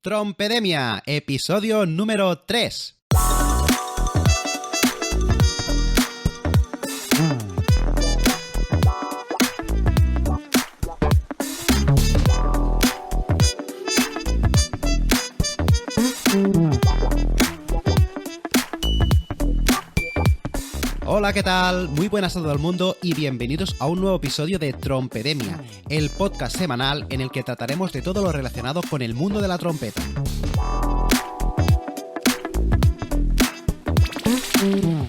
Trompedemia, episodio número 3. Hola, ¿qué tal? Muy buenas a todo el mundo y bienvenidos a un nuevo episodio de Trompedemia, el podcast semanal en el que trataremos de todo lo relacionado con el mundo de la trompeta.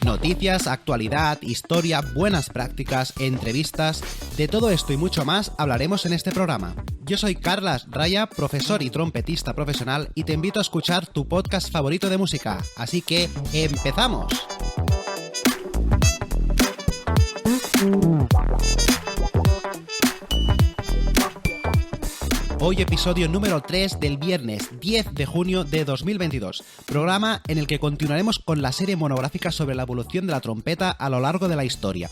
Noticias, actualidad, historia, buenas prácticas, entrevistas, de todo esto y mucho más hablaremos en este programa. Yo soy Carlas Raya, profesor y trompetista profesional, y te invito a escuchar tu podcast favorito de música, así que ¡empezamos! Hoy episodio número 3 del viernes 10 de junio de 2022, programa en el que continuaremos con la serie monográfica sobre la evolución de la trompeta a lo largo de la historia.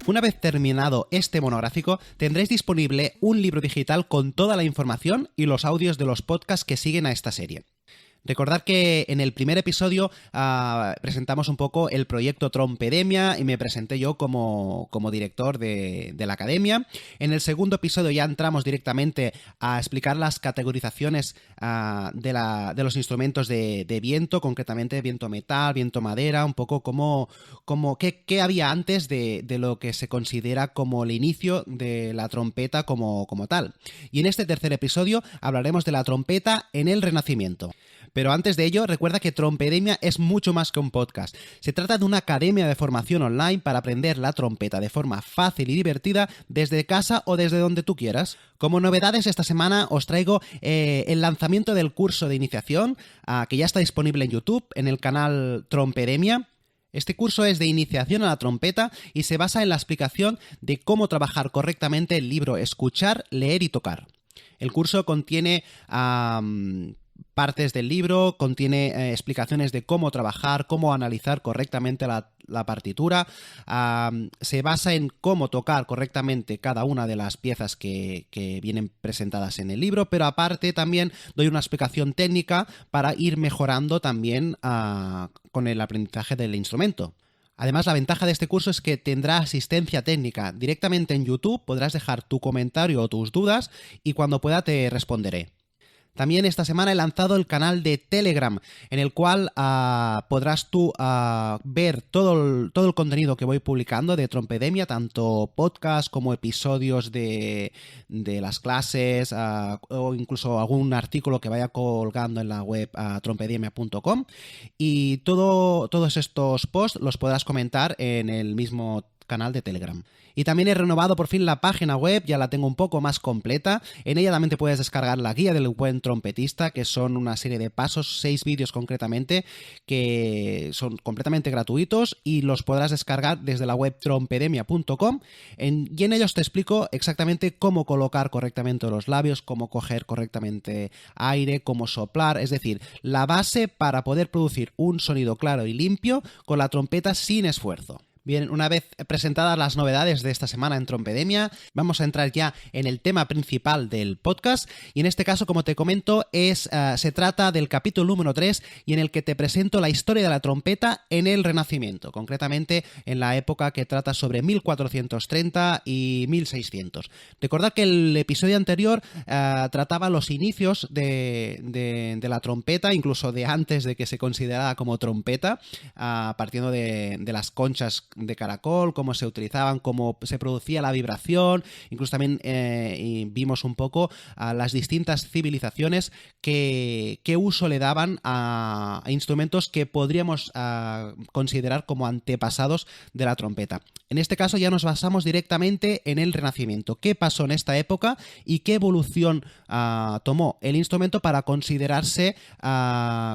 Una vez terminado este monográfico, tendréis disponible un libro digital con toda la información y los audios de los podcasts que siguen a esta serie. Recordad que en el primer episodio presentamos un poco el proyecto Trompedemia y me presenté yo como director de la academia. En el segundo episodio ya entramos directamente a explicar las categorizaciones de los instrumentos de viento, concretamente viento metal, viento madera, un poco qué había antes de lo que se considera como el inicio de la trompeta como tal. Y en este tercer episodio hablaremos de la trompeta en el Renacimiento. Pero antes de ello, recuerda que Trompedemia es mucho más que un podcast. Se trata de una academia de formación online para aprender la trompeta de forma fácil y divertida desde casa o desde donde tú quieras. Como novedades, esta semana os traigo el lanzamiento del curso de iniciación, que ya está disponible en YouTube, en el canal Trompedemia. Este curso es de iniciación a la trompeta y se basa en la explicación de cómo trabajar correctamente el libro Escuchar, Leer y Tocar. El curso contiene partes del libro, contiene explicaciones de cómo trabajar, cómo analizar correctamente la partitura, se basa en cómo tocar correctamente cada una de las piezas que vienen presentadas en el libro, pero aparte también doy una explicación técnica para ir mejorando también con el aprendizaje del instrumento. Además, la ventaja de este curso es que tendrá asistencia técnica. Directamente en YouTube podrás dejar tu comentario o tus dudas y cuando pueda te responderé. También esta semana he lanzado el canal de Telegram, en el cual podrás tú ver todo el contenido que voy publicando de Trompedemia, tanto podcast como episodios de las clases o incluso algún artículo que vaya colgando en la web trompedemia.com. Y todos estos posts los podrás comentar en el mismo canal de Telegram. Y también he renovado por fin la página web, ya la tengo un poco más completa. En ella también te puedes descargar la guía del buen trompetista, que son una serie de pasos, 6 vídeos concretamente, que son completamente gratuitos y los podrás descargar desde la web trompedemia.com. Y en ellos te explico exactamente cómo colocar correctamente los labios, cómo coger correctamente aire, cómo soplar, es decir, la base para poder producir un sonido claro y limpio con la trompeta sin esfuerzo. Bien, una vez presentadas las novedades de esta semana en Trompedemia, vamos a entrar ya en el tema principal del podcast y en este caso, como te comento, se trata del capítulo número 3 y en el que te presento la historia de la trompeta en el Renacimiento, concretamente en la época que trata sobre 1430 y 1600. Recordad que el episodio anterior trataba los inicios de la trompeta, incluso de antes de que se considerara como trompeta, partiendo de las conchas de caracol, cómo se utilizaban, cómo se producía la vibración, incluso también vimos un poco a las distintas civilizaciones qué uso le daban a instrumentos que podríamos considerar como antepasados de la trompeta. En este caso ya nos basamos directamente en el Renacimiento. ¿Qué pasó en esta época y qué evolución tomó el instrumento para considerarse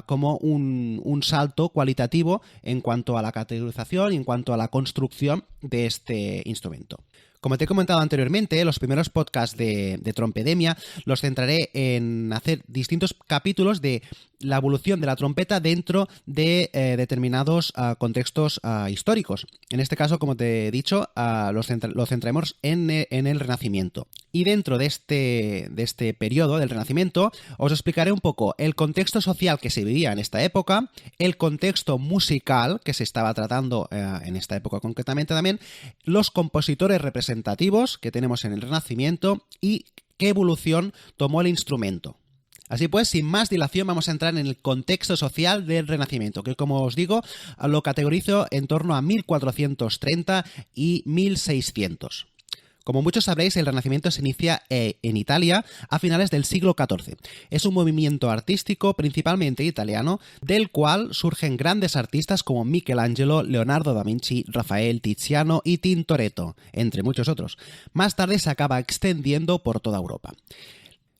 como un salto cualitativo en cuanto a la categorización y en cuanto a la construcción de este instrumento? Como te he comentado anteriormente, los primeros podcasts de Trompedemia los centraré en hacer distintos capítulos de la evolución de la trompeta dentro de determinados contextos históricos. En este caso, como te he dicho, lo centraremos en el Renacimiento. Y dentro de este periodo del Renacimiento os explicaré un poco el contexto social que se vivía en esta época, el contexto musical que se estaba tratando en esta época concretamente también, los compositores representativos que tenemos en el Renacimiento y qué evolución tomó el instrumento. Así pues, sin más dilación, vamos a entrar en el contexto social del Renacimiento, que, como os digo, lo categorizo en torno a 1430 y 1600. Como muchos sabréis, el Renacimiento se inicia en Italia a finales del siglo XIV. Es un movimiento artístico principalmente italiano, del cual surgen grandes artistas como Michelangelo, Leonardo da Vinci, Rafael, Tiziano y Tintoretto, entre muchos otros. Más tarde se acaba extendiendo por toda Europa.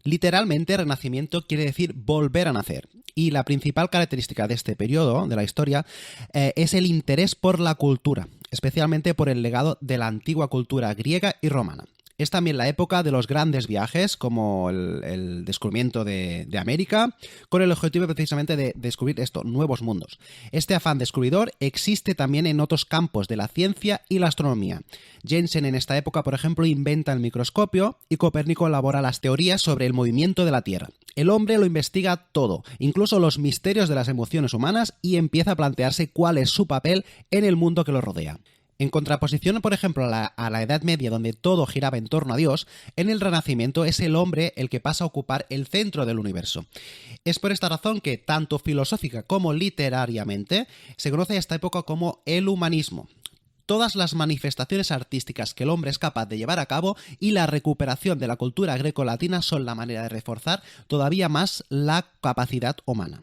Literalmente, Renacimiento quiere decir volver a nacer. Y la principal característica de este periodo de la historia es el interés por la cultura, especialmente por el legado de la antigua cultura griega y romana. Es también la época de los grandes viajes, como el descubrimiento de América, con el objetivo precisamente de descubrir nuevos mundos. Este afán descubridor existe también en otros campos de la ciencia y la astronomía. Jensen en esta época, por ejemplo, inventa el microscopio y Copérnico elabora las teorías sobre el movimiento de la Tierra. El hombre lo investiga todo, incluso los misterios de las emociones humanas, y empieza a plantearse cuál es su papel en el mundo que lo rodea. En contraposición, por ejemplo, a la Edad Media, donde todo giraba en torno a Dios, en el Renacimiento es el hombre el que pasa a ocupar el centro del universo. Es por esta razón que, tanto filosófica como literariamente, se conoce a esta época como el humanismo. Todas las manifestaciones artísticas que el hombre es capaz de llevar a cabo y la recuperación de la cultura grecolatina son la manera de reforzar todavía más la capacidad humana.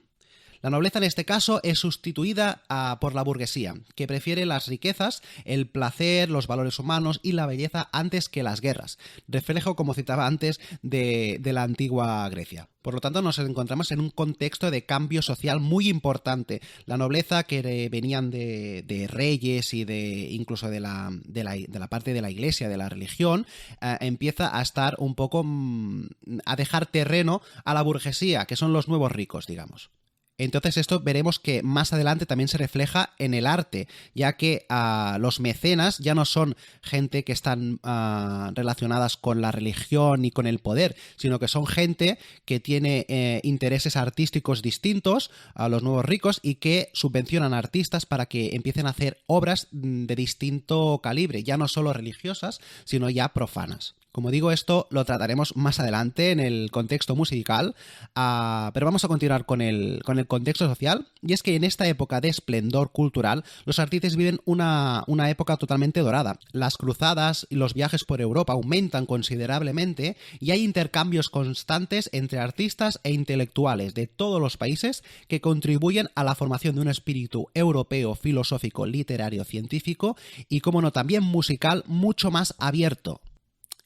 La nobleza en este caso es sustituida por la burguesía, que prefiere las riquezas, el placer, los valores humanos y la belleza antes que las guerras, reflejo, como citaba antes, de la antigua Grecia. Por lo tanto, nos encontramos en un contexto de cambio social muy importante. La nobleza, que venían de reyes y incluso de la parte de la iglesia, de la religión, empieza a estar un poco a dejar terreno a la burguesía, que son los nuevos ricos, digamos. Entonces esto veremos que más adelante también se refleja en el arte, ya que los mecenas ya no son gente que están relacionadas con la religión y con el poder, sino que son gente que tiene intereses artísticos distintos a los nuevos ricos y que subvencionan a artistas para que empiecen a hacer obras de distinto calibre, ya no solo religiosas, sino ya profanas. Como digo, esto lo trataremos más adelante en el contexto musical, pero vamos a continuar con el contexto social, y es que en esta época de esplendor cultural los artistas viven una época totalmente dorada. Las cruzadas y los viajes por Europa aumentan considerablemente y hay intercambios constantes entre artistas e intelectuales de todos los países que contribuyen a la formación de un espíritu europeo, filosófico, literario, científico y, como no, también musical mucho más abierto.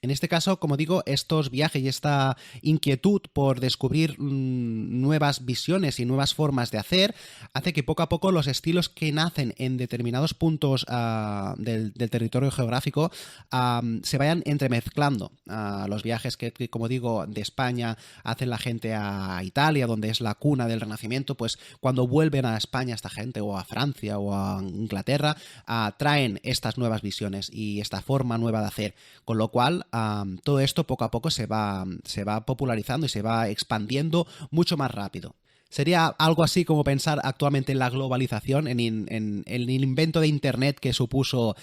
En este caso, como digo, estos viajes y esta inquietud por descubrir nuevas visiones y nuevas formas de hacer hace que poco a poco los estilos que nacen en determinados puntos del territorio geográfico se vayan entremezclando. Los viajes que, como digo, de España hacen la gente a Italia, donde es la cuna del Renacimiento, pues cuando vuelven a España esta gente, o a Francia o a Inglaterra, traen estas nuevas visiones y esta forma nueva de hacer, con lo cual todo esto poco a poco se va popularizando y se va expandiendo mucho más rápido. Sería algo así como pensar actualmente en la globalización, en el invento de Internet que supuso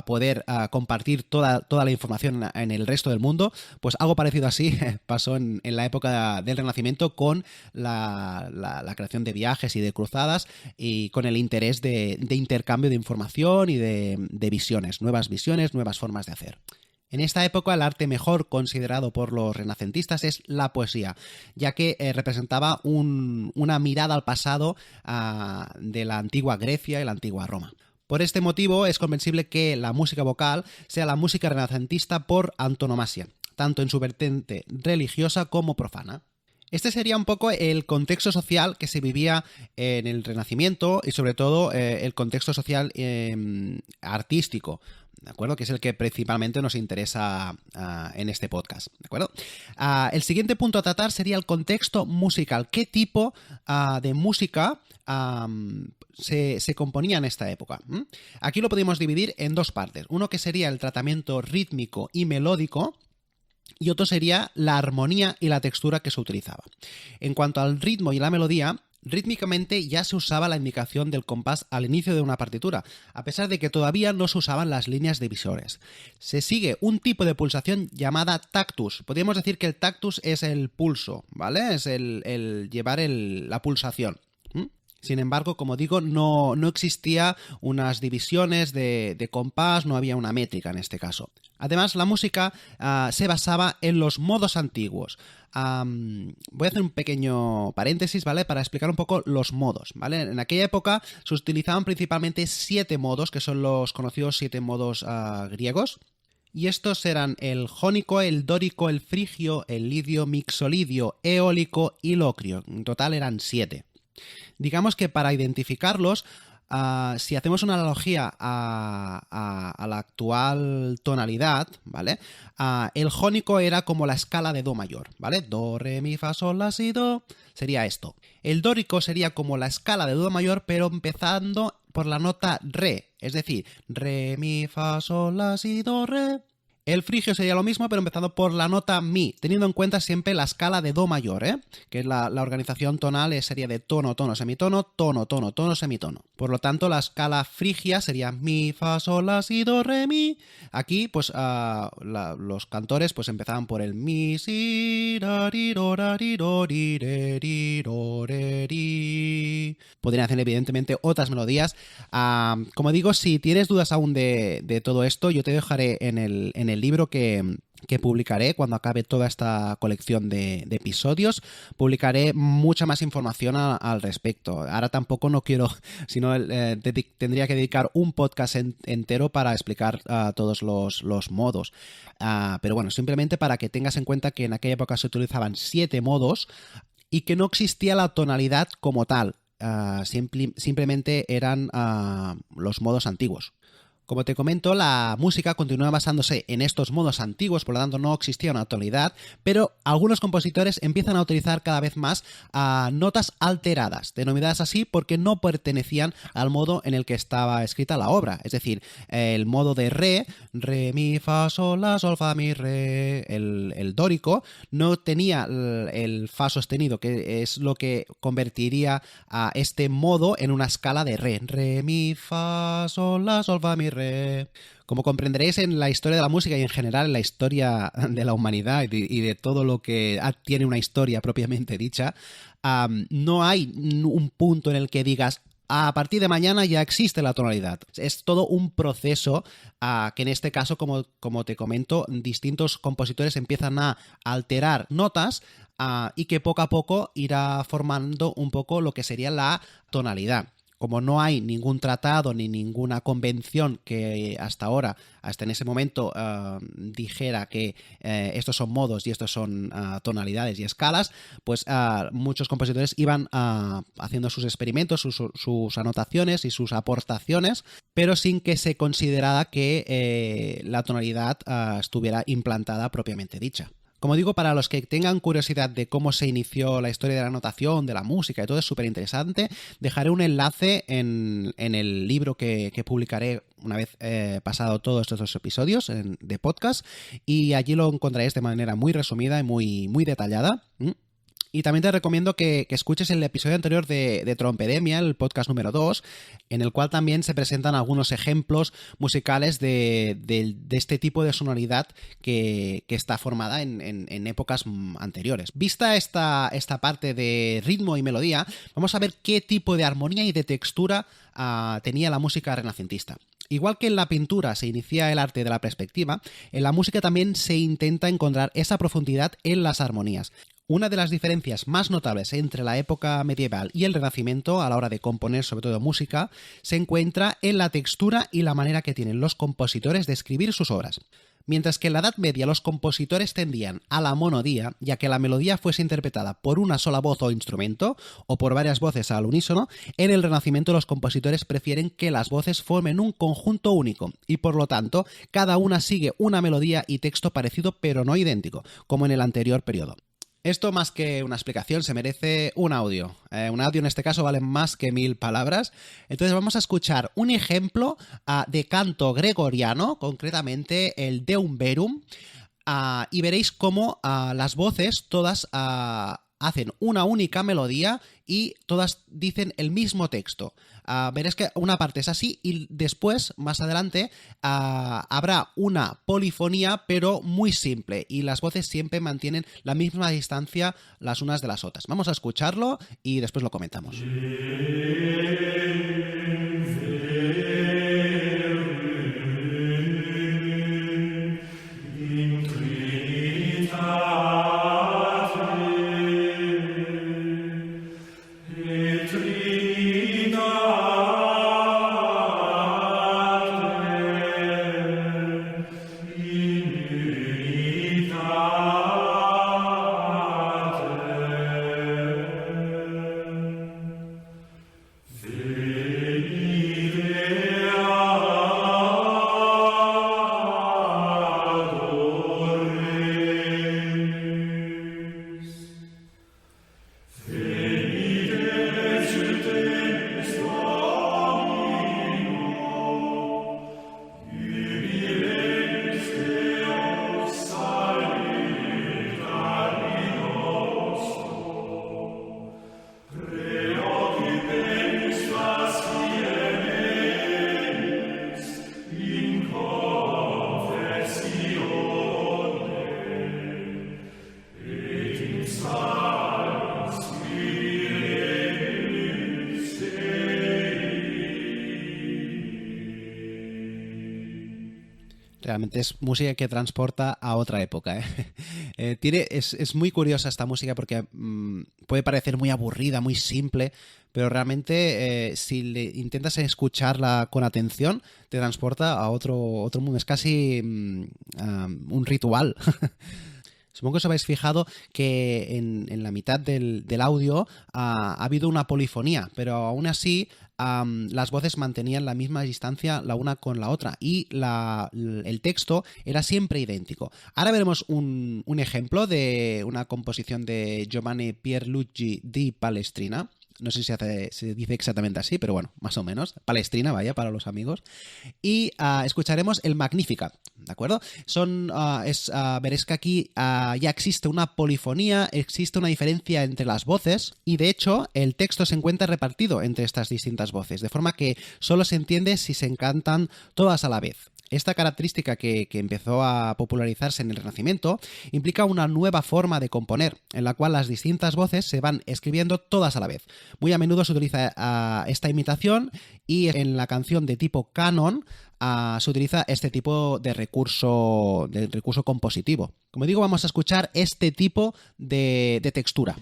poder compartir toda la información en el resto del mundo. Pues algo parecido así pasó en la época del Renacimiento con la creación de viajes y de cruzadas y con el interés de intercambio de información y de visiones, nuevas formas de hacer. En esta época el arte mejor considerado por los renacentistas es la poesía, ya que representaba una mirada al pasado de la antigua Grecia y la antigua Roma. Por este motivo es comprensible que la música vocal sea la música renacentista por antonomasia, tanto en su vertiente religiosa como profana. Este sería un poco el contexto social que se vivía en el Renacimiento y sobre todo el contexto social artístico. ¿de acuerdo? Que es el que principalmente nos interesa en este podcast, ¿de acuerdo? El siguiente punto a tratar sería el contexto musical. ¿Qué tipo de música se componía en esta época? Aquí lo podemos dividir en dos partes. Uno que sería el tratamiento rítmico y melódico, y otro sería la armonía y la textura que se utilizaba. En cuanto al ritmo y la melodía, rítmicamente ya se usaba la indicación del compás al inicio de una partitura, a pesar de que todavía no se usaban las líneas divisores. Se sigue un tipo de pulsación llamada tactus. Podríamos decir que el tactus es el pulso, ¿vale? Es el llevar la pulsación. Sin embargo, como digo, no existía unas divisiones de compás, no había una métrica en este caso. Además, la música se basaba en los modos antiguos. Voy a hacer un pequeño paréntesis, ¿vale? Para explicar un poco los modos, ¿vale? En aquella época se utilizaban principalmente 7 modos, que son los conocidos 7 modos griegos. Y estos eran el jónico, el dórico, el frigio, el lidio, mixolidio, eólico y locrio. En total eran 7. Digamos que para identificarlos, si hacemos una analogía a la actual tonalidad, ¿vale? El jónico era como la escala de do mayor, ¿vale? Do, re, mi, fa, sol, la, si, do. Sería esto. El dórico sería como la escala de do mayor, pero empezando por la nota re. Es decir, re, mi, fa, sol, la, si, do, re. El frigio sería lo mismo, pero empezando por la nota mi, teniendo en cuenta siempre la escala de do mayor, que es la organización tonal sería de tono, tono, semitono, tono, tono, tono, semitono. Por lo tanto, la escala frigia sería mi, fa, sol, la, si, do, re, mi. Aquí, pues, los cantores pues empezaban por el mi, si, ra, ri, ro, ra, ri, ro, ri, re, ri, ro, re, ri. Podrían hacer, evidentemente, otras melodías. Como digo, si tienes dudas aún de todo esto, yo te dejaré en el libro que publicaré cuando acabe toda esta colección de episodios. Publicaré mucha más información al respecto. Ahora tampoco no quiero, sino tendría que dedicar un podcast entero para explicar todos los modos. Pero bueno, simplemente para que tengas en cuenta que en aquella época se utilizaban 7 modos y que no existía la tonalidad como tal. Simplemente eran los modos antiguos. Como te comento, la música continúa basándose en estos modos antiguos, por lo tanto no existía una tonalidad, pero algunos compositores empiezan a utilizar cada vez más notas alteradas, denominadas así porque no pertenecían al modo en el que estaba escrita la obra. Es decir, el modo de re, mi, fa, sol, la, sol, fa, mi, re, el dórico, no tenía el fa sostenido, que es lo que convertiría a este modo en una escala de re, mi, fa, sol, la, sol, fa, mi, re. Como comprenderéis, en la historia de la música y en general en la historia de la humanidad y de todo lo que tiene una historia propiamente dicha, no hay un punto en el que digas a partir de mañana ya existe la tonalidad. Es todo un proceso que en este caso, como te comento, distintos compositores empiezan a alterar notas y que poco a poco irá formando un poco lo que sería la tonalidad. Como no hay ningún tratado ni ninguna convención que hasta en ese momento, dijera que estos son modos y estos son tonalidades y escalas, pues muchos compositores iban haciendo sus experimentos, sus anotaciones y sus aportaciones, pero sin que se considerara que la tonalidad estuviera implantada propiamente dicha. Como digo, para los que tengan curiosidad de cómo se inició la historia de la notación, de la música y todo, es súper interesante. Dejaré un enlace en el libro que publicaré una vez pasado todos estos 2 episodios de podcast, y allí lo encontraréis de manera muy resumida y muy detallada. Y también te recomiendo que escuches el episodio anterior de Trompedemia, el podcast número 2, en el cual también se presentan algunos ejemplos musicales de este tipo de sonoridad que está formada en épocas anteriores. Vista esta parte de ritmo y melodía, vamos a ver qué tipo de armonía y de textura tenía la música renacentista. Igual que en la pintura se inicia el arte de la perspectiva, en la música también se intenta encontrar esa profundidad en las armonías. Una de las diferencias más notables entre la época medieval y el Renacimiento a la hora de componer sobre todo música se encuentra en la textura y la manera que tienen los compositores de escribir sus obras. Mientras que en la Edad Media los compositores tendían a la monodía, ya que la melodía fuese interpretada por una sola voz o instrumento, o por varias voces al unísono, en el Renacimiento los compositores prefieren que las voces formen un conjunto único, y por lo tanto, cada una sigue una melodía y texto parecido pero no idéntico, como en el anterior periodo. Esto, más que una explicación, se merece un audio. Un audio en este caso vale más que 1000 palabras. Entonces vamos a escuchar un ejemplo de canto gregoriano, concretamente el Deum Verum, y veréis cómo las voces todas hacen una única melodía y todas dicen el mismo texto. Veréis que una parte es así y después, más adelante, habrá una polifonía pero muy simple y las voces siempre mantienen la misma distancia las unas de las otras. Vamos a escucharlo y después lo comentamos. Realmente es música que transporta a otra época, ¿eh? Es muy curiosa esta música porque puede parecer muy aburrida, muy simple, pero realmente si intentas escucharla con atención, te transporta a otro mundo. Es casi un ritual. Supongo que os habéis fijado que en la mitad del audio ha habido una polifonía, pero aún así las voces mantenían la misma distancia la una con la otra y el texto era siempre idéntico. Ahora veremos un ejemplo de una composición de Giovanni Pierluigi di Palestrina. No sé si se dice exactamente así, pero bueno, más o menos. Palestrina, vaya, para los amigos. Y escucharemos el Magnificat, ¿de acuerdo? Veréis que aquí ya existe una polifonía, existe una diferencia entre las voces y de hecho el texto se encuentra repartido entre estas distintas voces, de forma que solo se entiende si se cantan todas a la vez. Esta característica que empezó a popularizarse en el Renacimiento implica una nueva forma de componer, en la cual las distintas voces se van escribiendo todas a la vez. Muy a menudo se utiliza esta imitación y en la canción de tipo canon se utiliza este tipo de recurso compositivo. Como digo, vamos a escuchar este tipo de textura.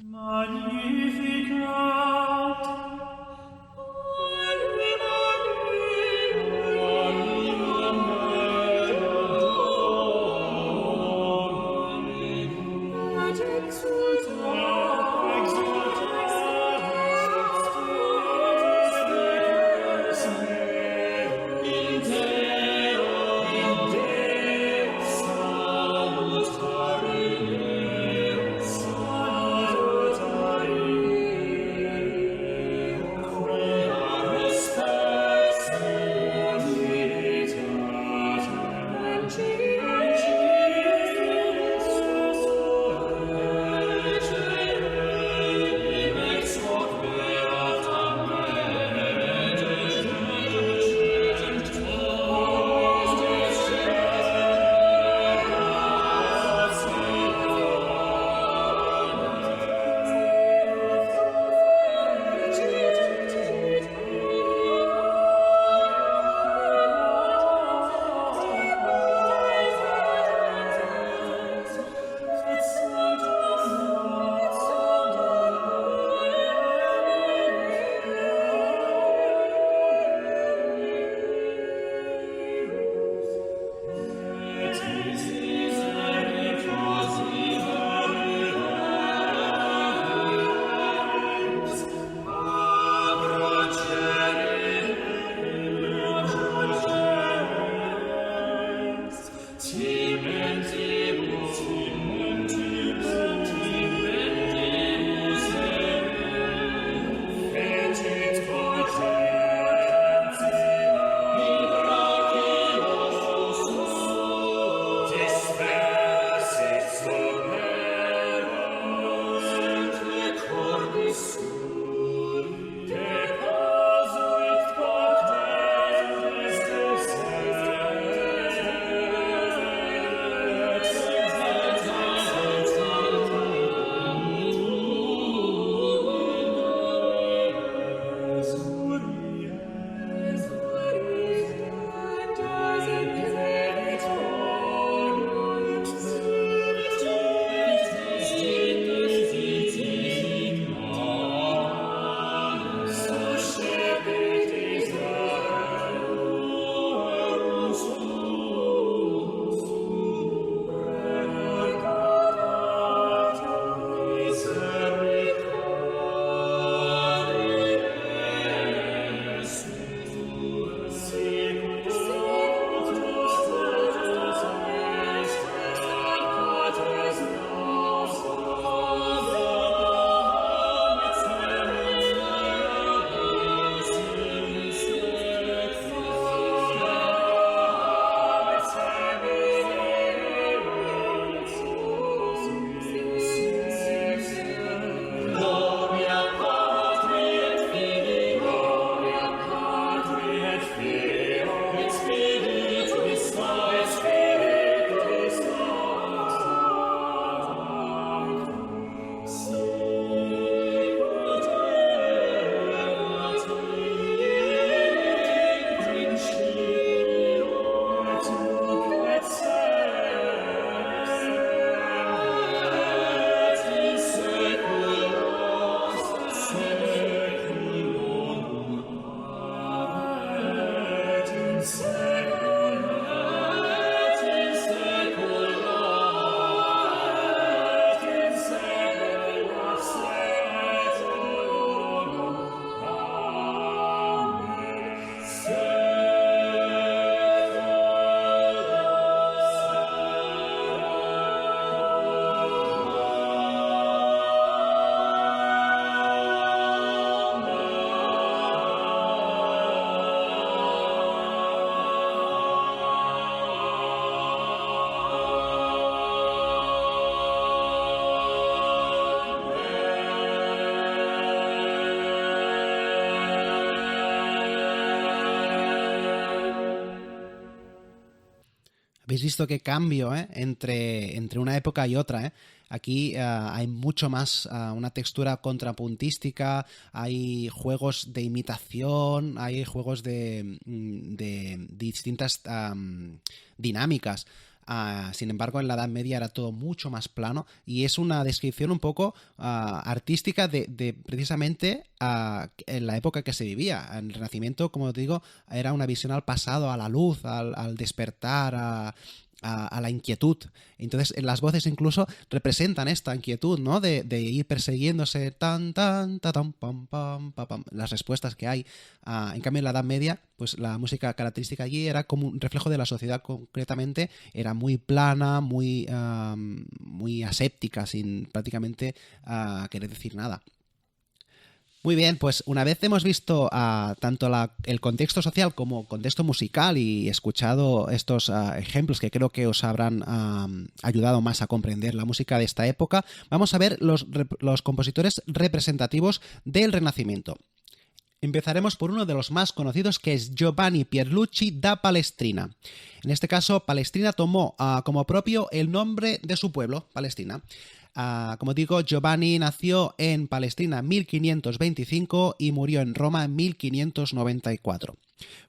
Habéis visto qué cambio, entre una época y otra, ¿eh? Aquí hay mucho más, una textura contrapuntística, hay juegos de imitación, hay juegos de distintas dinámicas. Sin embargo, en la Edad Media era todo mucho más plano y es una descripción un poco artística de precisamente en la época que se vivía. En el Renacimiento, como os digo, era una visión al pasado, a la luz, al despertar, a la inquietud. Entonces, las voces incluso representan esta inquietud, ¿no? De ir persiguiéndose tan, tan, ta, tan, pam, pam, pam, pam, las respuestas que hay. En cambio, en la Edad Media, pues la música característica allí era como un reflejo de la sociedad concretamente, era muy plana, muy aséptica, sin prácticamente querer decir nada. Muy bien, pues una vez hemos visto tanto el contexto social como contexto musical y escuchado estos ejemplos que creo que os habrán ayudado más a comprender la música de esta época, vamos a ver los compositores representativos del Renacimiento. Empezaremos por uno de los más conocidos, que es Giovanni Pierluigi da Palestrina. En este caso, Palestrina tomó como propio el nombre de su pueblo, Palestina. Como digo, Giovanni nació en Palestrina en 1525 y murió en Roma en 1594.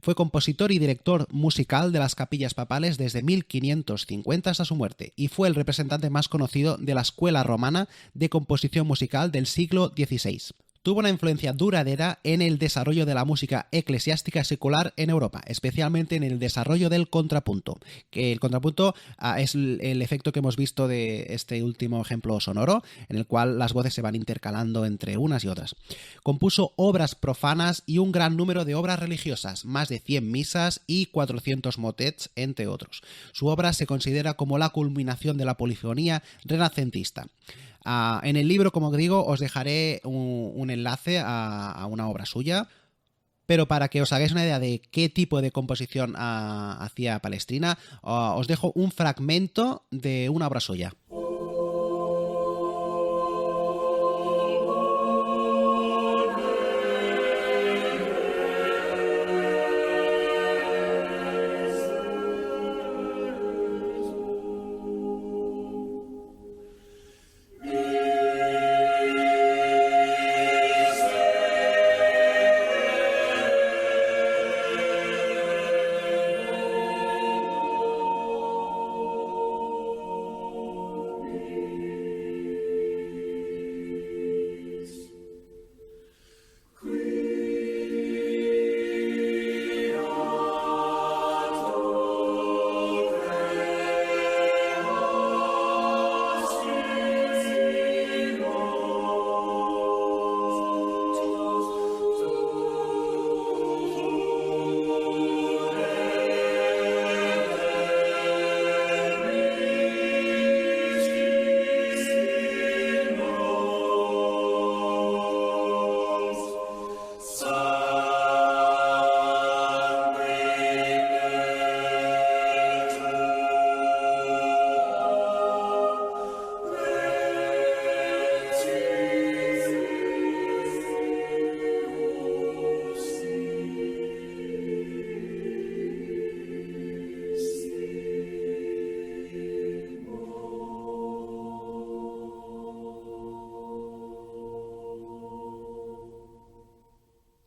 Fue compositor y director musical de las capillas papales desde 1550 hasta su muerte y fue el representante más conocido de la escuela romana de composición musical del siglo XVI. Tuvo una influencia duradera en el desarrollo de la música eclesiástica secular en Europa, especialmente en el desarrollo del contrapunto, que el contrapunto es el efecto que hemos visto de este último ejemplo sonoro, en el cual las voces se van intercalando entre unas y otras. Compuso obras profanas y un gran número de obras religiosas, más de 100 misas y 400 motets, entre otros. Su obra se considera como la culminación de la polifonía renacentista. En el libro, como digo, os dejaré un enlace a una obra suya, pero para que os hagáis una idea de qué tipo de composición hacía Palestrina, os dejo un fragmento de una obra suya.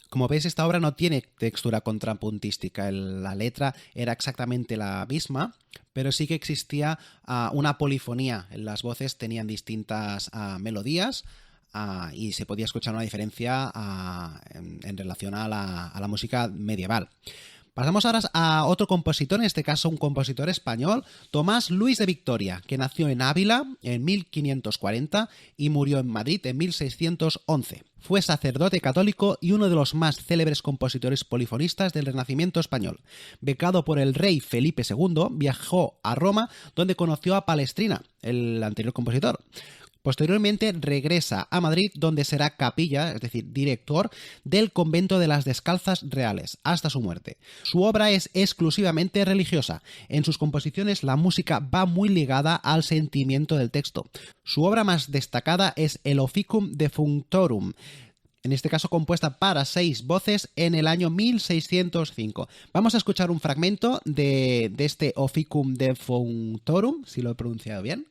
Como veis, esta obra no tiene textura contrapuntística. La letra era exactamente la misma, pero sí que existía una polifonía. Las voces tenían distintas melodías y se podía escuchar una diferencia en relación a la música medieval. Pasamos ahora a otro compositor, en este caso un compositor español, Tomás Luis de Victoria, que nació en Ávila en 1540 y murió en Madrid en 1611. Fue sacerdote católico y uno de los más célebres compositores polifonistas del Renacimiento español. Becado por el rey Felipe II, viajó a Roma, donde conoció a Palestrina, el anterior compositor. Posteriormente regresa a Madrid, donde será capilla, es decir, director del convento de las Descalzas Reales, hasta su muerte. Su obra es exclusivamente religiosa. En sus composiciones la música va muy ligada al sentimiento del texto. Su obra más destacada es el Officium Defunctorum, en este caso compuesta para 6 voces en el año 1605. Vamos a escuchar un fragmento de este Officum Defunctorum, si lo he pronunciado bien.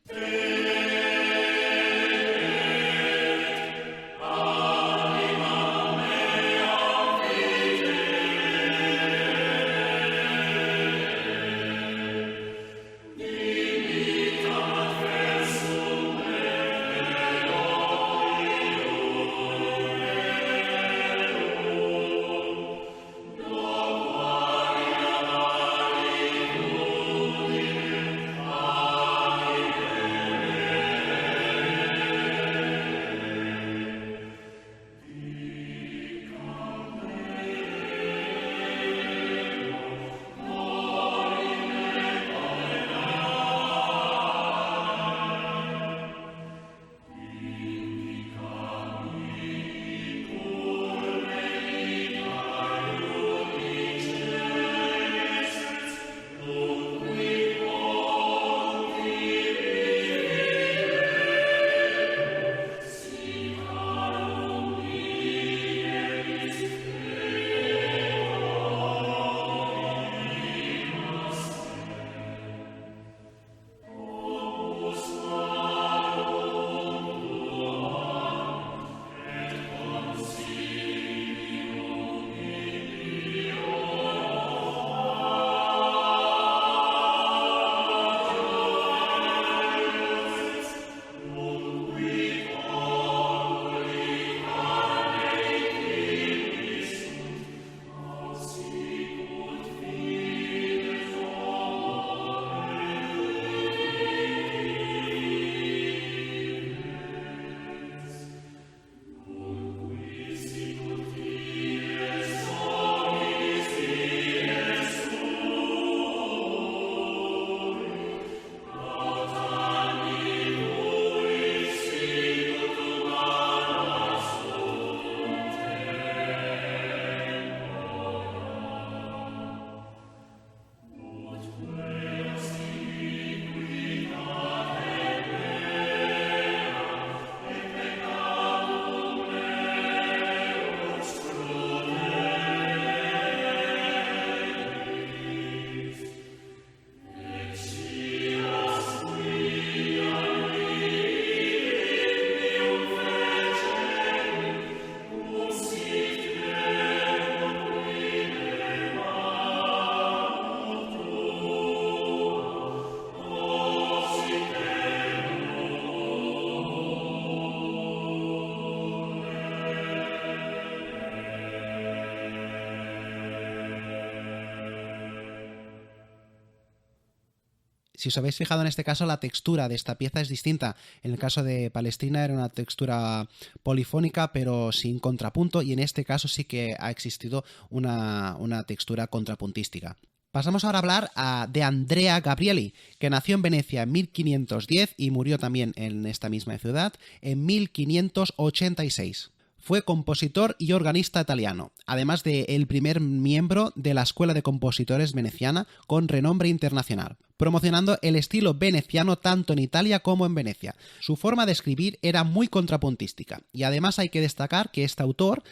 Si os habéis fijado en este caso, la textura de esta pieza es distinta. En el caso de Palestrina era una textura polifónica pero sin contrapunto, y en este caso sí que ha existido una textura contrapuntística. Pasamos ahora a hablar de Andrea Gabrieli, que nació en Venecia en 1510 y murió también en esta misma ciudad en 1586. Fue compositor y organista italiano, además de el primer miembro de la Escuela de Compositores veneciana con renombre internacional, promocionando el estilo veneciano tanto en Italia como en Venecia. Su forma de escribir era muy contrapuntística, y además hay que destacar que este autor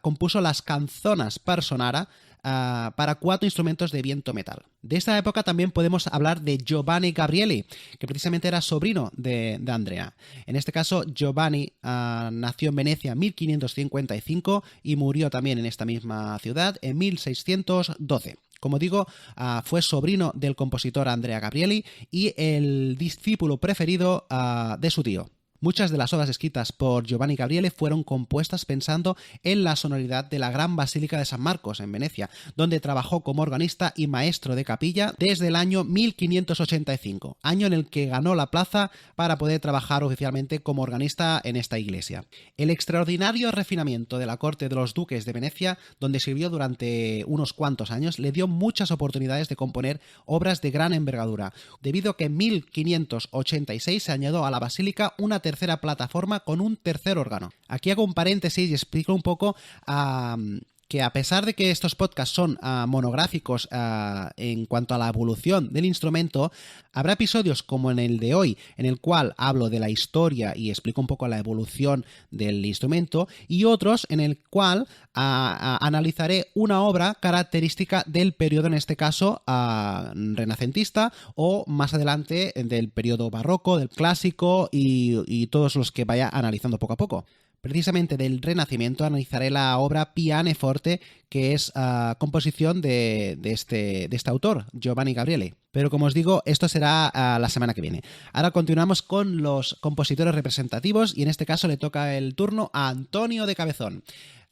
compuso las canzonas per sonara para 4 instrumentos de viento metal. De esta época también podemos hablar de Giovanni Gabrieli, que precisamente era sobrino de Andrea. En este caso, Giovanni nació en Venecia en 1555 y murió también en esta misma ciudad en 1612. Como digo, fue sobrino del compositor Andrea Gabrieli y el discípulo preferido de su tío. Muchas de las obras escritas por Giovanni Gabrieli fueron compuestas pensando en la sonoridad de la Gran Basílica de San Marcos en Venecia, donde trabajó como organista y maestro de capilla desde el año 1585, año en el que ganó la plaza para poder trabajar oficialmente como organista en esta iglesia. El extraordinario refinamiento de la corte de los duques de Venecia, donde sirvió durante unos cuantos años, le dio muchas oportunidades de componer obras de gran envergadura, debido a que en 1586 se añadió a la basílica una tercera plataforma con un tercer órgano. Aquí hago un paréntesis y explico un poco que a pesar de que estos podcasts son monográficos en cuanto a la evolución del instrumento, habrá episodios como en el de hoy, en el cual hablo de la historia y explico un poco la evolución del instrumento, y otros en el cual analizaré una obra característica del periodo, en este caso renacentista, o más adelante del periodo barroco, del clásico y todos los que vaya analizando poco a poco. Precisamente del Renacimiento analizaré la obra Pianoforte, que es composición de este autor, Giovanni Gabriele. Pero como os digo, esto será la semana que viene. Ahora continuamos con los compositores representativos y en este caso le toca el turno a Antonio de Cabezón.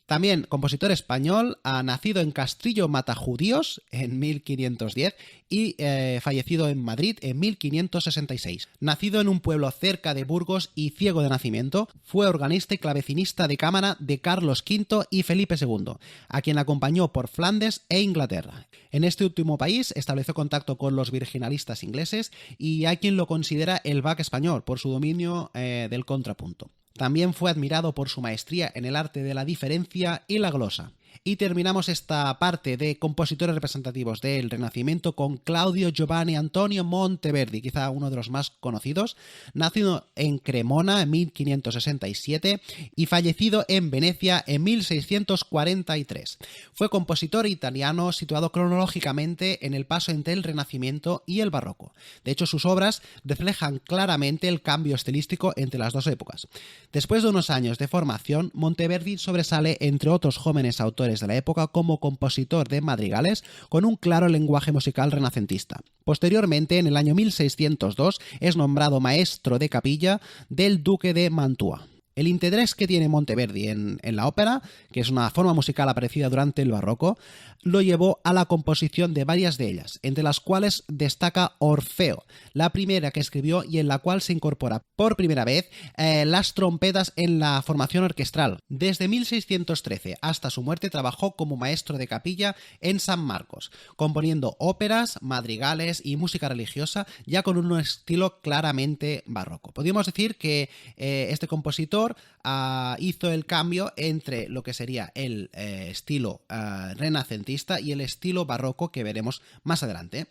También compositor español, nacido en Castrillo Matajudíos en 1510 y fallecido en Madrid en 1566. Nacido en un pueblo cerca de Burgos y ciego de nacimiento, fue organista y clavecinista de cámara de Carlos V y Felipe II, a quien acompañó por Flandes e Inglaterra. En este último país estableció contacto con los virginalistas ingleses y hay quien lo considera el Bach español por su dominio del contrapunto. También fue admirado por su maestría en el arte de la diferencia y la glosa. Y terminamos esta parte de compositores representativos del Renacimiento con Claudio Giovanni Antonio Monteverdi, quizá uno de los más conocidos, nacido en Cremona en 1567 y fallecido en Venecia en 1643. Fue compositor italiano situado cronológicamente en el paso entre el Renacimiento y el Barroco. De hecho, sus obras reflejan claramente el cambio estilístico entre las dos épocas. Después de unos años de formación, Monteverdi sobresale entre otros jóvenes autores de la época como compositor de madrigales con un claro lenguaje musical renacentista. Posteriormente, en el año 1602, es nombrado maestro de capilla del duque de Mantua. El interés que tiene Monteverdi en la ópera, que es una forma musical aparecida durante el barroco, lo llevó a la composición de varias de ellas, entre las cuales destaca Orfeo, la primera que escribió y en la cual se incorpora por primera vez las trompetas en la formación orquestral. Desde 1613 hasta su muerte trabajó como maestro de capilla en San Marcos, componiendo óperas, madrigales y música religiosa, ya con un estilo claramente barroco. Podríamos decir que este compositor hizo el cambio entre lo que sería el estilo renacentista y el estilo barroco que veremos más adelante.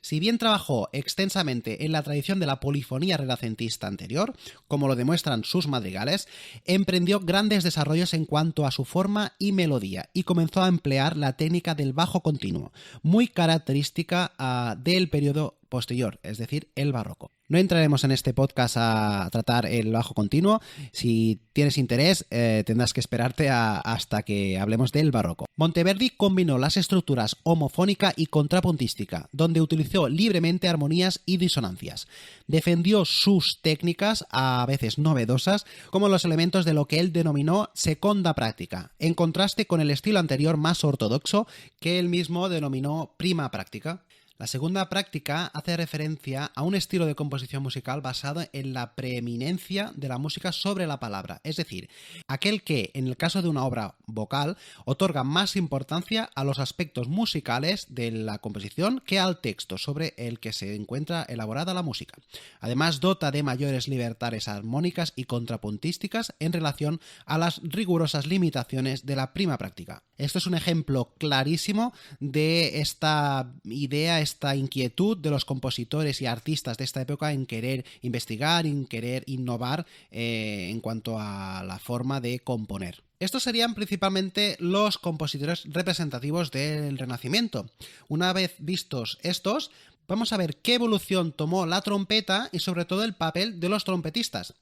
Si bien trabajó extensamente en la tradición de la polifonía renacentista anterior, como lo demuestran sus madrigales, emprendió grandes desarrollos en cuanto a su forma y melodía y comenzó a emplear la técnica del bajo continuo, muy característica del periodo posterior, es decir, el barroco. No entraremos en este podcast a tratar el bajo continuo. Si tienes interés, tendrás que esperarte hasta que hablemos del barroco. Monteverdi combinó las estructuras homofónica y contrapuntística, donde utilizó libremente armonías y disonancias. Defendió sus técnicas, a veces novedosas, como los elementos de lo que él denominó seconda práctica, en contraste con el estilo anterior más ortodoxo que él mismo denominó prima práctica. La segunda práctica hace referencia a un estilo de composición musical basado en la preeminencia de la música sobre la palabra, es decir, aquel que, en el caso de una obra vocal, otorga más importancia a los aspectos musicales de la composición que al texto sobre el que se encuentra elaborada la música. Además, dota de mayores libertades armónicas y contrapuntísticas en relación a las rigurosas limitaciones de la prima práctica. Esto es un ejemplo clarísimo de esta idea, esta inquietud de los compositores y artistas de esta época en querer investigar, en querer innovar en cuanto a la forma de componer. Estos serían principalmente los compositores representativos del Renacimiento. Una vez vistos estos, vamos a ver qué evolución tomó la trompeta y sobre todo el papel de los trompetistas.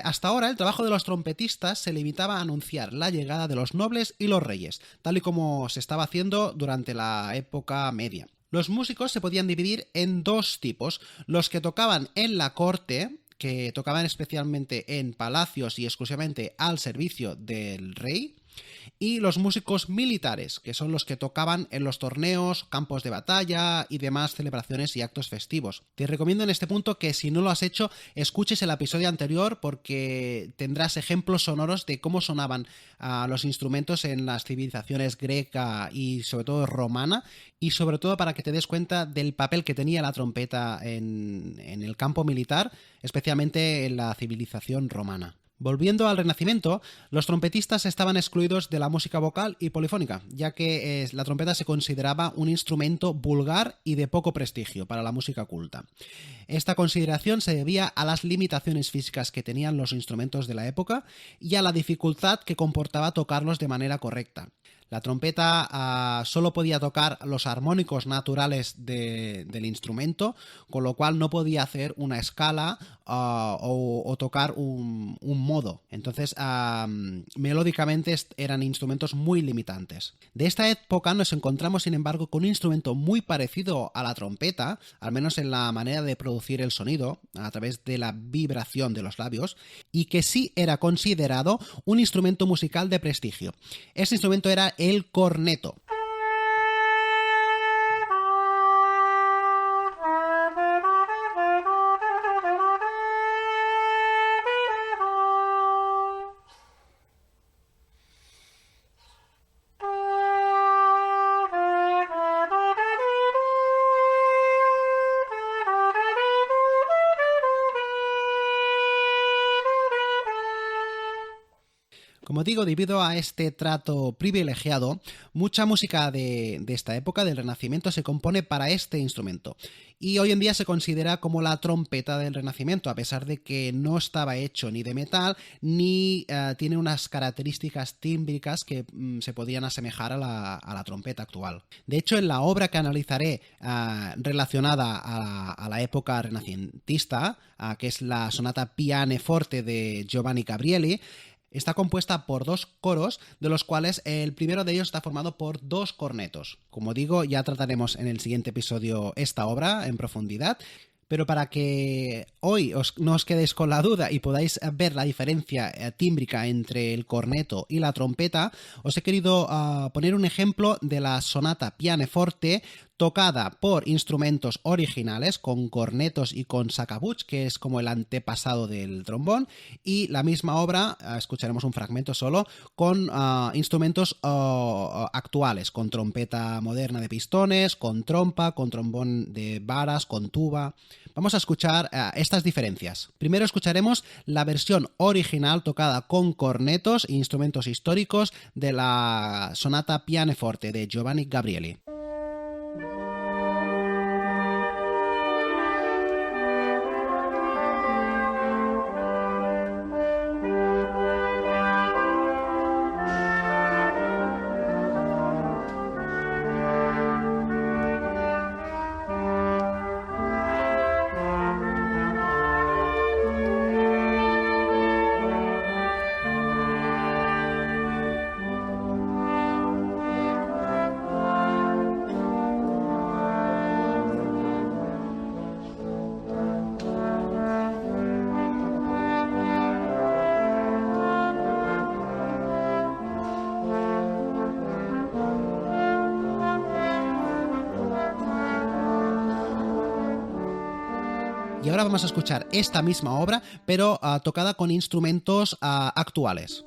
Hasta ahora el trabajo de los trompetistas se limitaba a anunciar la llegada de los nobles y los reyes, tal y como se estaba haciendo durante la época media. Los músicos se podían dividir en dos tipos: los que tocaban en la corte, que tocaban especialmente en palacios y exclusivamente al servicio del rey, y los músicos militares, que son los que tocaban en los torneos, campos de batalla y demás celebraciones y actos festivos. Te recomiendo en este punto que, si no lo has hecho, escuches el episodio anterior porque tendrás ejemplos sonoros de cómo sonaban los instrumentos en las civilizaciones greca y sobre todo romana, y sobre todo para que te des cuenta del papel que tenía la trompeta en el campo militar, especialmente en la civilización romana. Volviendo al Renacimiento, los trompetistas estaban excluidos de la música vocal y polifónica, ya que la trompeta se consideraba un instrumento vulgar y de poco prestigio para la música culta. Esta consideración se debía a las limitaciones físicas que tenían los instrumentos de la época y a la dificultad que comportaba tocarlos de manera correcta. La trompeta solo podía tocar los armónicos naturales del instrumento, con lo cual no podía hacer una escala o tocar un modo. Entonces, melódicamente eran instrumentos muy limitantes. De esta época nos encontramos, sin embargo, con un instrumento muy parecido a la trompeta, al menos en la manera de producir el sonido, a través de la vibración de los labios, y que sí era considerado un instrumento musical de prestigio. Este instrumento era el corneto. Como digo, debido a este trato privilegiado, mucha música de esta época, del Renacimiento, se compone para este instrumento. Y hoy en día se considera como la trompeta del Renacimiento, a pesar de que no estaba hecho ni de metal, ni tiene unas características tímbricas que se podían asemejar a la trompeta actual. De hecho, en la obra que analizaré relacionada a la época renacentista, que es la sonata Pianoforte de Giovanni Gabrieli, está compuesta por dos coros, de los cuales el primero de ellos está formado por dos cornetos. Como digo, ya trataremos en el siguiente episodio esta obra en profundidad, pero para que hoy no os quedéis con la duda y podáis ver la diferencia tímbrica entre el corneto y la trompeta, os he querido poner un ejemplo de la sonata Pianoforte tocada por instrumentos originales, con cornetos y con sacabuch, que es como el antepasado del trombón, y la misma obra, escucharemos un fragmento solo, con instrumentos actuales, con trompeta moderna de pistones, con trompa, con trombón de varas, con tuba. Vamos a escuchar estas diferencias. Primero escucharemos la versión original tocada con cornetos e instrumentos históricos de la sonata Pianoforte de Giovanni Gabrieli. Y ahora vamos a escuchar esta misma obra, pero tocada con instrumentos actuales.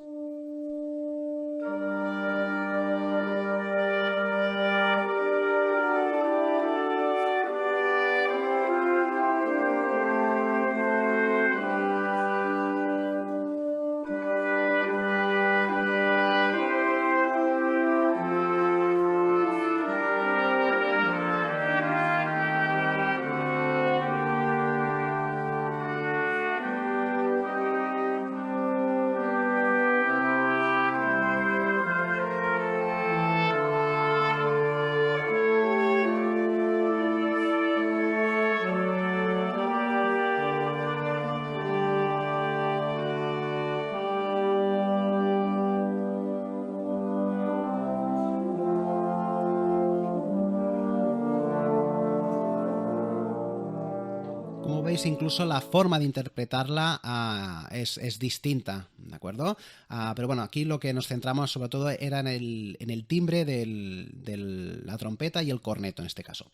Como veis, incluso la forma de interpretarla es distinta, ¿de acuerdo? Pero bueno, aquí lo que nos centramos sobre todo era en el timbre de la trompeta y el corneto en este caso.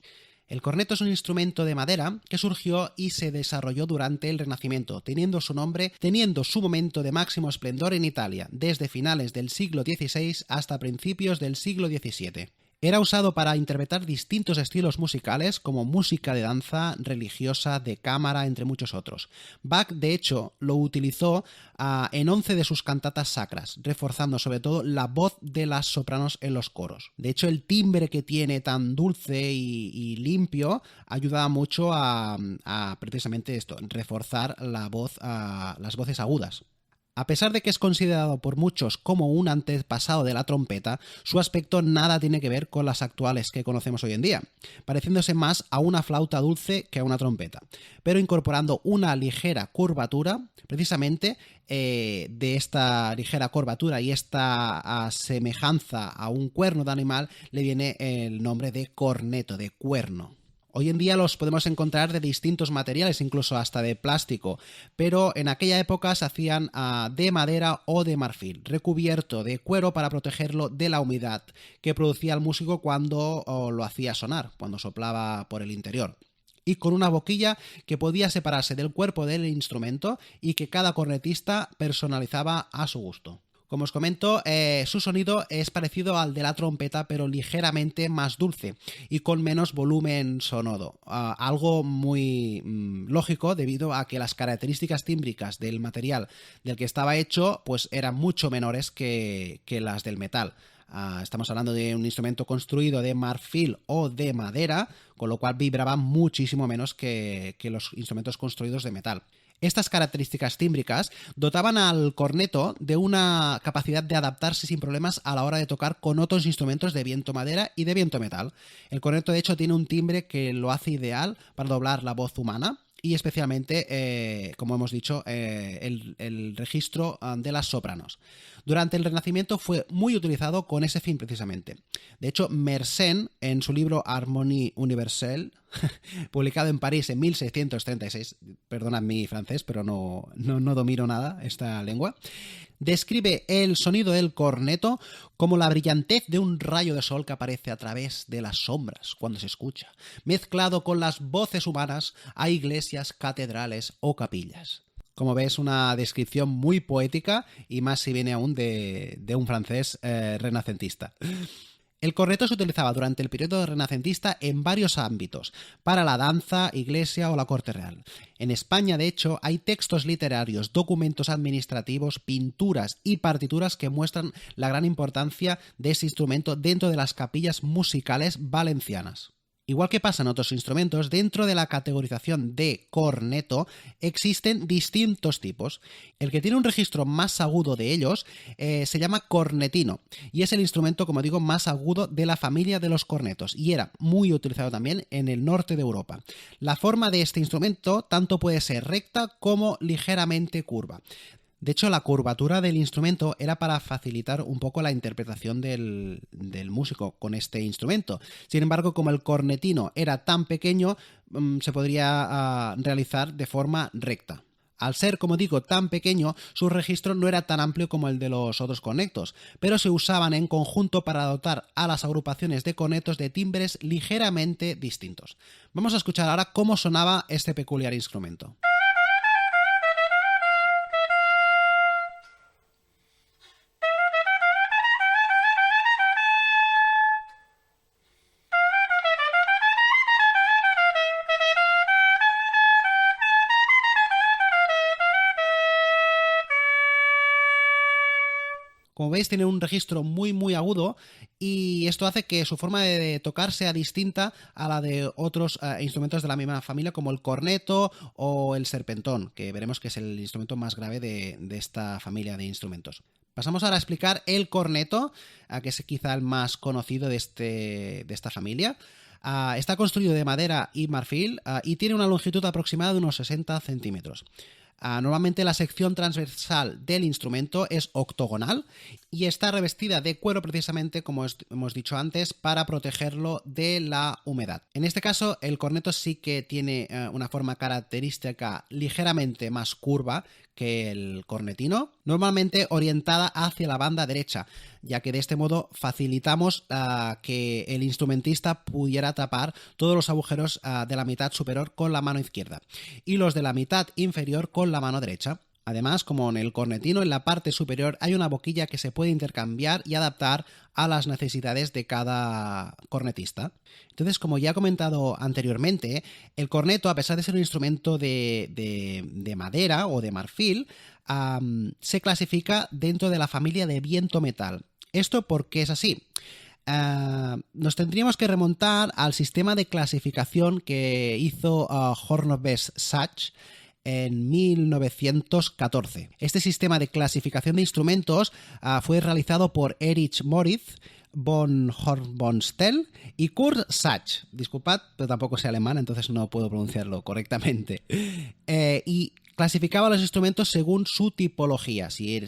El corneto es un instrumento de madera que surgió y se desarrolló durante el Renacimiento, teniendo su momento de máximo esplendor en Italia, desde finales del siglo XVI hasta principios del siglo XVII. Era usado para interpretar distintos estilos musicales como música de danza, religiosa, de cámara, entre muchos otros. Bach, de hecho, lo utilizó en 11 de sus cantatas sacras, reforzando sobre todo la voz de las sopranos en los coros. De hecho, el timbre que tiene tan dulce y limpio ayuda mucho a precisamente esto, reforzar la voz, las voces agudas. A pesar de que es considerado por muchos como un antepasado de la trompeta, su aspecto nada tiene que ver con las actuales que conocemos hoy en día, pareciéndose más a una flauta dulce que a una trompeta, pero incorporando una ligera curvatura, precisamente de esta ligera curvatura y esta semejanza a un cuerno de animal le viene el nombre de corneto, de cuerno. Hoy en día los podemos encontrar de distintos materiales, incluso hasta de plástico, pero en aquella época se hacían de madera o de marfil, recubierto de cuero para protegerlo de la humedad que producía el músico cuando lo hacía sonar, cuando soplaba por el interior. Y con una boquilla que podía separarse del cuerpo del instrumento y que cada cornetista personalizaba a su gusto. Como os comento, su sonido es parecido al de la trompeta, pero ligeramente más dulce y con menos volumen sonoro. Algo muy lógico debido a que las características tímbricas del material del que estaba hecho pues eran mucho menores que las del metal. Estamos hablando de un instrumento construido de marfil o de madera, con lo cual vibraba muchísimo menos que los instrumentos construidos de metal. Estas características tímbricas dotaban al corneto de una capacidad de adaptarse sin problemas a la hora de tocar con otros instrumentos de viento madera y de viento metal. El corneto, de hecho, tiene un timbre que lo hace ideal para doblar la voz humana y especialmente, como hemos dicho, el registro de las sopranos. Durante el Renacimiento fue muy utilizado con ese fin precisamente. De hecho, Mersenne, en su libro Harmonie universelle, publicado en París en 1636, perdonad mi francés, pero no domino nada esta lengua, describe el sonido del corneto como la brillantez de un rayo de sol que aparece a través de las sombras cuando se escucha, mezclado con las voces humanas a iglesias, catedrales o capillas. Como ves, una descripción muy poética y más si viene aún de un francés renacentista. El corneto se utilizaba durante el periodo renacentista en varios ámbitos, para la danza, iglesia o la corte real. En España, de hecho, hay textos literarios, documentos administrativos, pinturas y partituras que muestran la gran importancia de este instrumento dentro de las capillas musicales valencianas. Igual que pasa en otros instrumentos, dentro de la categorización de corneto existen distintos tipos. El que tiene un registro más agudo de ellos se llama cornetino y es el instrumento, como digo, más agudo de la familia de los cornetos y era muy utilizado también en el norte de Europa. La forma de este instrumento tanto puede ser recta como ligeramente curva. De hecho, la curvatura del instrumento era para facilitar un poco la interpretación del músico con este instrumento. Sin embargo, como el cornetino era tan pequeño, se podría realizar de forma recta. Al ser, como digo, tan pequeño, su registro no era tan amplio como el de los otros cornetos, pero se usaban en conjunto para dotar a las agrupaciones de cornetos de timbres ligeramente distintos. Vamos a escuchar ahora cómo sonaba este peculiar instrumento. Como veis, tiene un registro muy agudo y esto hace que su forma de tocar sea distinta a la de otros instrumentos de la misma familia como el corneto o el serpentón, que veremos que es el instrumento más grave de esta familia de instrumentos. Pasamos ahora a explicar el corneto, que es quizá el más conocido de esta familia. Está construido de madera y marfil y tiene una longitud aproximada de unos 60 centímetros. Normalmente la sección transversal del instrumento es octogonal y está revestida de cuero precisamente, como hemos dicho antes, para protegerlo de la humedad. En este caso, el corneto sí que tiene una forma característica ligeramente más curva que el cornetino, normalmente orientada hacia la banda derecha, ya que de este modo facilitamos que el instrumentista pudiera tapar todos los agujeros de la mitad superior con la mano izquierda y los de la mitad inferior con la mano derecha. Además, como en el cornetino, en la parte superior hay una boquilla que se puede intercambiar y adaptar a las necesidades de cada cornetista. Entonces, como ya he comentado anteriormente, el corneto, a pesar de ser un instrumento de madera o de marfil, se clasifica dentro de la familia de viento-metal. ¿Esto por qué es así? Nos tendríamos que remontar al sistema de clasificación que hizo Hornobest Sachs en 1914. Este sistema de clasificación de instrumentos fue realizado por Erich Moritz von Hornbostel y Kurt Sachs. Disculpad, pero tampoco sé alemán, entonces no puedo pronunciarlo correctamente. Y clasificaba los instrumentos según su tipología, si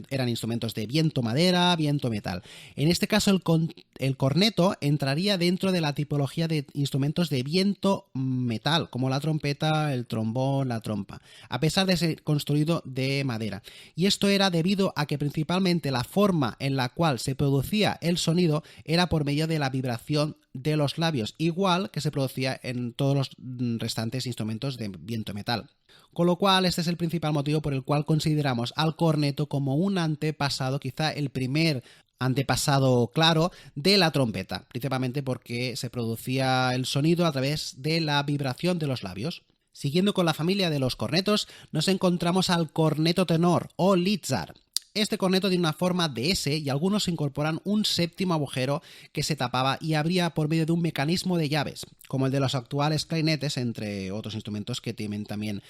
eran instrumentos de viento-madera, viento-metal. En este caso, el corneto entraría dentro de la tipología de instrumentos de viento-metal, como la trompeta, el trombón, la trompa, a pesar de ser construido de madera. Y esto era debido a que principalmente la forma en la cual se producía el sonido era por medio de la vibración de los labios, igual que se producía en todos los restantes instrumentos de viento-metal. Con lo cual, este es el principal motivo por el cual consideramos al corneto como un antepasado, quizá el primer antepasado claro de la trompeta, principalmente porque se producía el sonido a través de la vibración de los labios. Siguiendo con la familia de los cornetos, nos encontramos al corneto tenor o Lizar. Este corneto tiene una forma de S y algunos incorporan un séptimo agujero que se tapaba y abría por medio de un mecanismo de llaves, como el de los actuales clarinetes, entre otros instrumentos que tienen también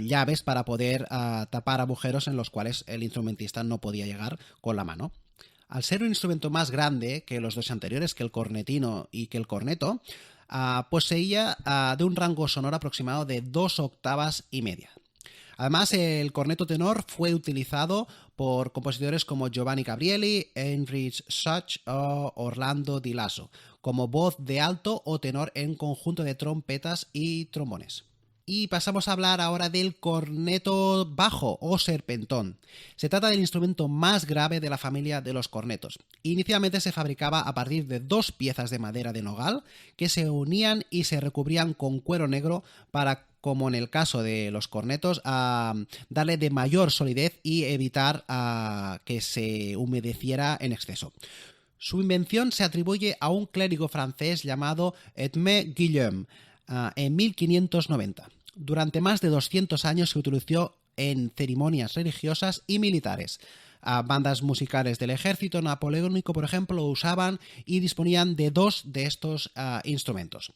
llaves para poder tapar agujeros en los cuales el instrumentista no podía llegar con la mano. Al ser un instrumento más grande que los dos anteriores, que el cornetino y que el corneto, poseía de un rango sonoro aproximado de 2 octavas y media. Además, el corneto tenor fue utilizado por compositores como Giovanni Gabrieli, Heinrich Schütz o Orlando Di Lasso, como voz de alto o tenor en conjunto de trompetas y trombones. Y pasamos a hablar ahora del corneto bajo o serpentón. Se trata del instrumento más grave de la familia de los cornetos. Inicialmente se fabricaba a partir de 2 piezas de madera de nogal que se unían y se recubrían con cuero negro para, como en el caso de los cornetos, darle de mayor solidez y evitar que se humedeciera en exceso. Su invención se atribuye a un clérigo francés llamado Edmé Guillaume en 1590. Durante más de 200 años se utilizó en ceremonias religiosas y militares. Bandas musicales del ejército napoleónico, por ejemplo, lo usaban y disponían de 2 de estos instrumentos.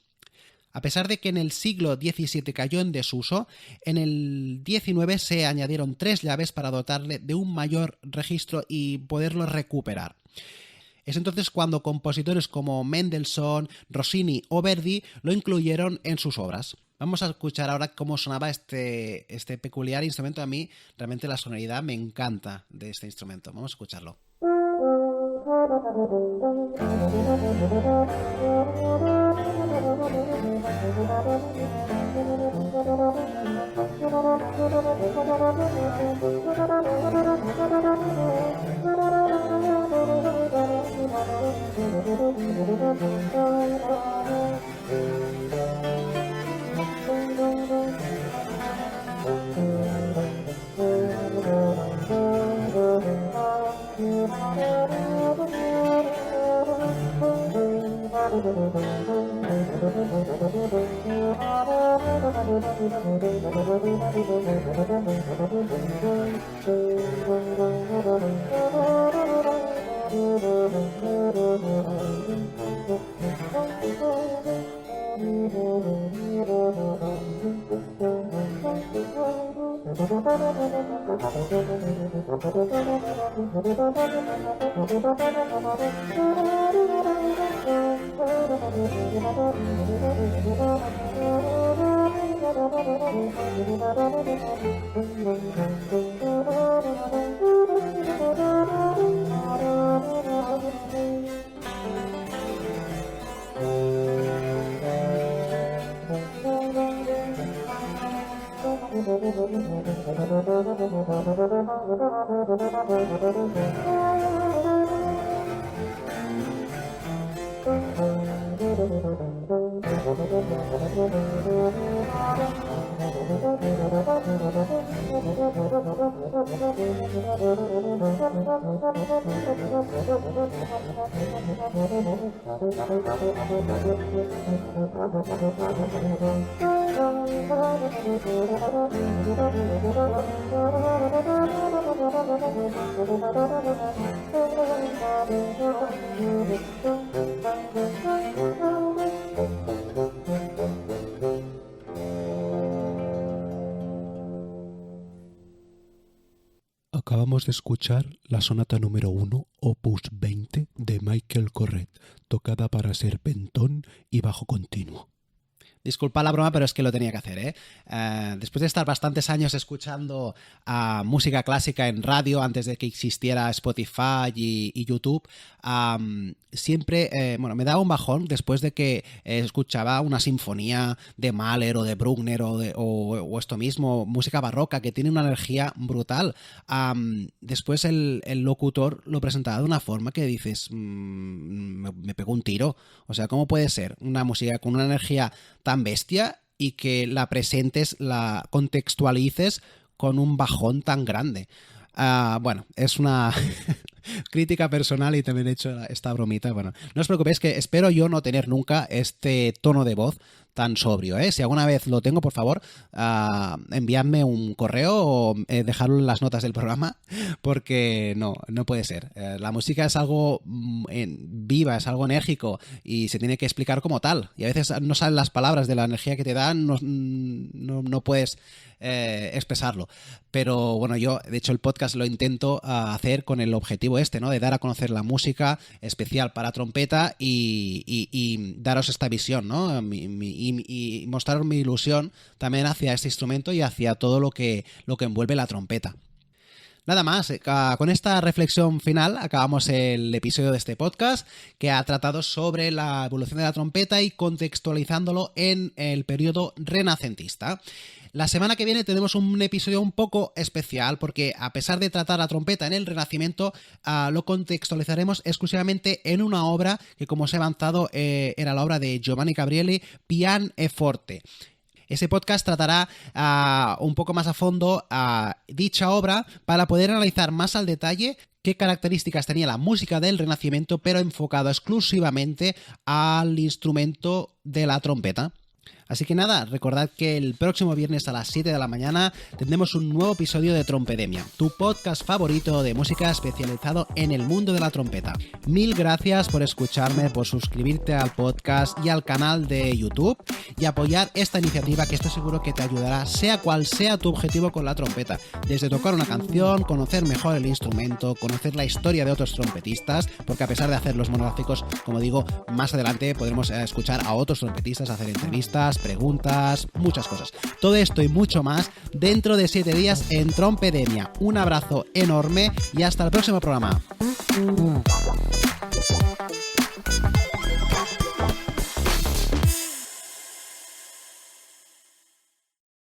A pesar de que en el siglo XVII cayó en desuso, en el XIX se añadieron 3 llaves para dotarle de un mayor registro y poderlo recuperar. Es entonces cuando compositores como Mendelssohn, Rossini o Verdi lo incluyeron en sus obras. Vamos a escuchar ahora cómo sonaba este peculiar instrumento. A mí realmente la sonoridad me encanta de este instrumento. Vamos a escucharlo. Acabamos de escuchar la sonata número 1, opus 20, de Michael Corret, tocada para serpentón y bajo continuo. Disculpa la broma, pero es que lo tenía que hacer, ¿eh? Después de estar bastantes años escuchando música clásica en radio, antes de que existiera Spotify y YouTube, siempre, me daba un bajón después de que escuchaba una sinfonía de Mahler o de Bruckner o esto mismo, música barroca, que tiene una energía brutal. Después el locutor lo presentaba de una forma que dices, me pegó un tiro. O sea, ¿cómo puede ser una música con una energía tan bestia y que la presentes, la contextualices con un bajón tan grande? Bueno, es una crítica personal y también he hecho esta bromita. Bueno, no os preocupéis, que espero yo no tener nunca este tono de voz tan sobrio, ¿eh? Si alguna vez lo tengo, por favor, enviadme un correo o dejarlo en las notas del programa, porque no puede ser. La música es algo viva, es algo enérgico y se tiene que explicar como tal. Y a veces no salen las palabras de la energía que te dan, no puedes expresarlo. Pero bueno, yo de hecho el podcast lo intento hacer con el objetivo ¿no? De dar a conocer la música especial para trompeta y daros esta visión, ¿no? Y mostraros mi ilusión también hacia este instrumento y hacia todo lo que envuelve la trompeta. Nada más, con esta reflexión final acabamos el episodio de este podcast, que ha tratado sobre la evolución de la trompeta y contextualizándolo en el periodo renacentista. La semana que viene tenemos un episodio un poco especial porque, a pesar de tratar la trompeta en el Renacimiento, lo contextualizaremos exclusivamente en una obra que, como os he avanzado, era la obra de Giovanni Gabrieli, Pian e Forte. Ese podcast tratará un poco más a fondo dicha obra para poder analizar más al detalle qué características tenía la música del Renacimiento, pero enfocado exclusivamente al instrumento de la trompeta. Así que nada, recordad que el próximo viernes a las 7 de la mañana tendremos un nuevo episodio de Trompedemia, tu podcast favorito de música especializado en el mundo de la trompeta. Mil gracias por escucharme, por suscribirte al podcast y al canal de YouTube y apoyar esta iniciativa, que estoy seguro que te ayudará, sea cual sea tu objetivo con la trompeta. Desde tocar una canción, conocer mejor el instrumento, conocer la historia de otros trompetistas, porque a pesar de hacer los monográficos, como digo, más adelante podremos escuchar a otros trompetistas, hacer entrevistas, preguntas, muchas cosas. Todo esto y mucho más dentro de 7 días en Trompedemia. Un abrazo enorme y hasta el próximo programa.